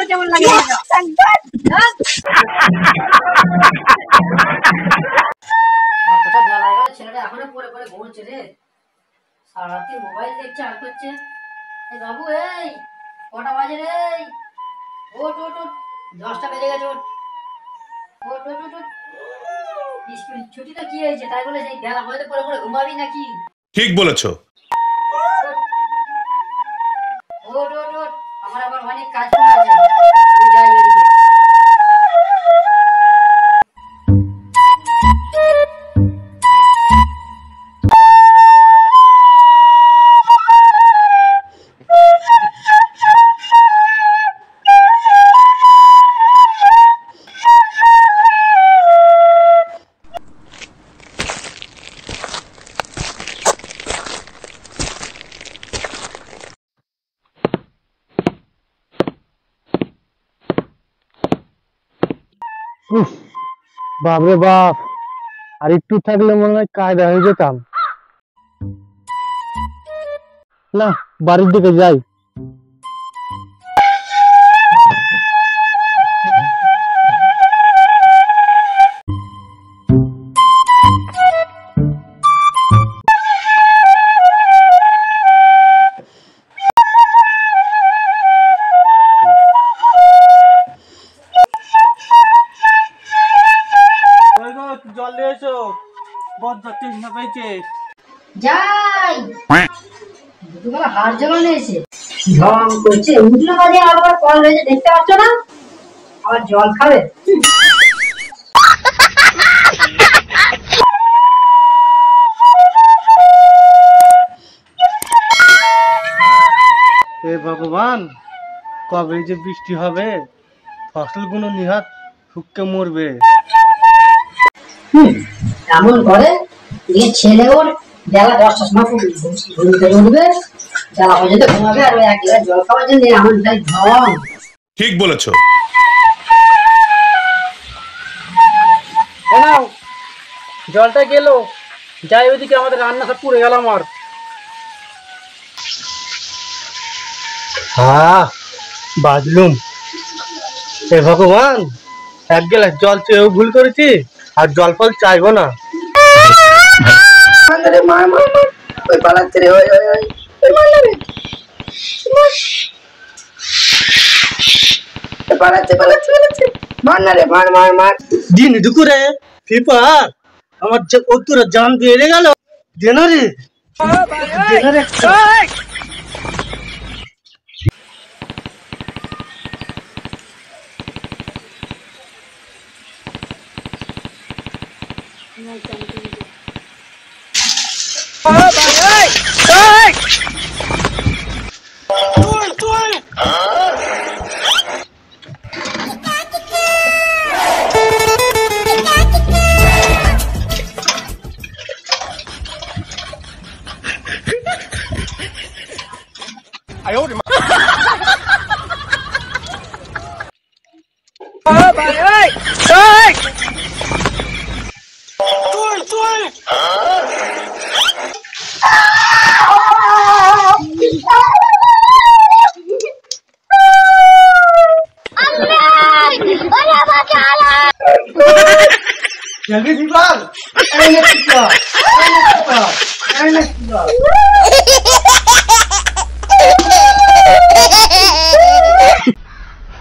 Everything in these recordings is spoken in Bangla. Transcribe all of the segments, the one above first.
কেমন লাগে ছেলেটা এখনো পরে পরে ঘুমোচ্ছে রে, সারাদিন মোবাইল দেখছে আর করছে। বাবু এই কটা বাজে রে, ওট ওট ওট, 10টা বেজে গেছে, ওট ওট ওট ওট। স্কুল ছুটি তো কি হয়েছে, তাই বলে সেই বেলা পরে পরে পরে ঘুমাবি নাকি? ঠিক বলেছো। ওট ওট ওট, আমার আবার অনেক কাজ করা আছে, আমি যাই এদিকে। বাপরে বাপ, আর একটু থাকলে মনে হয় কায়দা হয়ে যেতাম। না, বাড়ির দিকে যাই। জল এসো, বজ্জার তৃষ্ণা পেয়েছে। যাই দুপুরবেলা হাড় জমানো এসে ঢং করছে, উঠলো কাজে আবার কল রয়েছে, দেখতে পাচ্ছ না? আবার জল খাবে। হে ভগবান, কবে যে বৃষ্টি হবে, ফসলগুলো নিহাত শুকিয়ে মরবে। এমন করে ছেলে ওর বেলা 10টার সময় ঘুম থেকে উঠবে, বেলা পর্যন্ত ঘুমাবে, আর ওই 1 গ্লাস জল খাওয়ার জন্য এমন তাই ঢং। ঠিক বলেছো। জলটা গেল, যাই ওইদিকে, আমাদের রান্নাঘর পুড়ে গেল আমার। হ্যাঁ বাজলুম। হে ভগবান, 1 গ্লাস জল চেয়েও ভুল করেছি, আর জল ফল চাইবো না। দিন দুপুরে ফিপার আমার ওর জান বেড়ে গেল। দেনা রে, দেনা রে।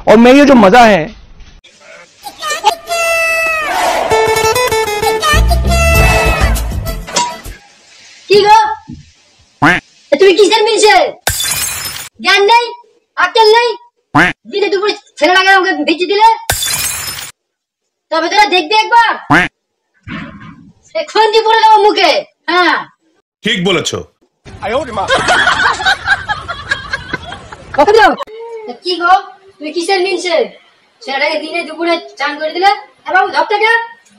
और मैं ये जो मजा है কি গো, তুমি কিসের মিলছে? জ্ঞান নেই, আক্কেল নেই, দিনে দুপুরে ছেলেটাকে আমাকে ভিজিয়ে দিলে, তবে তোরা দেখবি একবার খন্তি পড়ে দেবো মুখে। হ্যাঁ ঠিক বলেছো। কি গো, তুমি কিসের মিলছে? ছেলেটাকে দিনে দুপুরে চান করে দিলে। বাবু ধরতে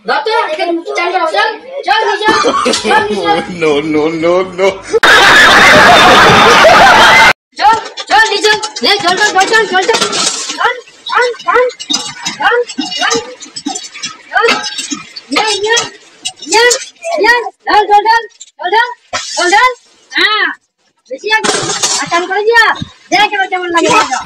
ধরতে এখানে চান করা চল চল নিচে। No no no no. চল চল নিচে, নে চল চল চল চল চল চল চল চল চল চল চল নে নে নে নে চল চল চল চল চল চল হ্যাঁ বেশি আগে আর চান করে দিয়া দেখ এবার কেমন লাগে মজা।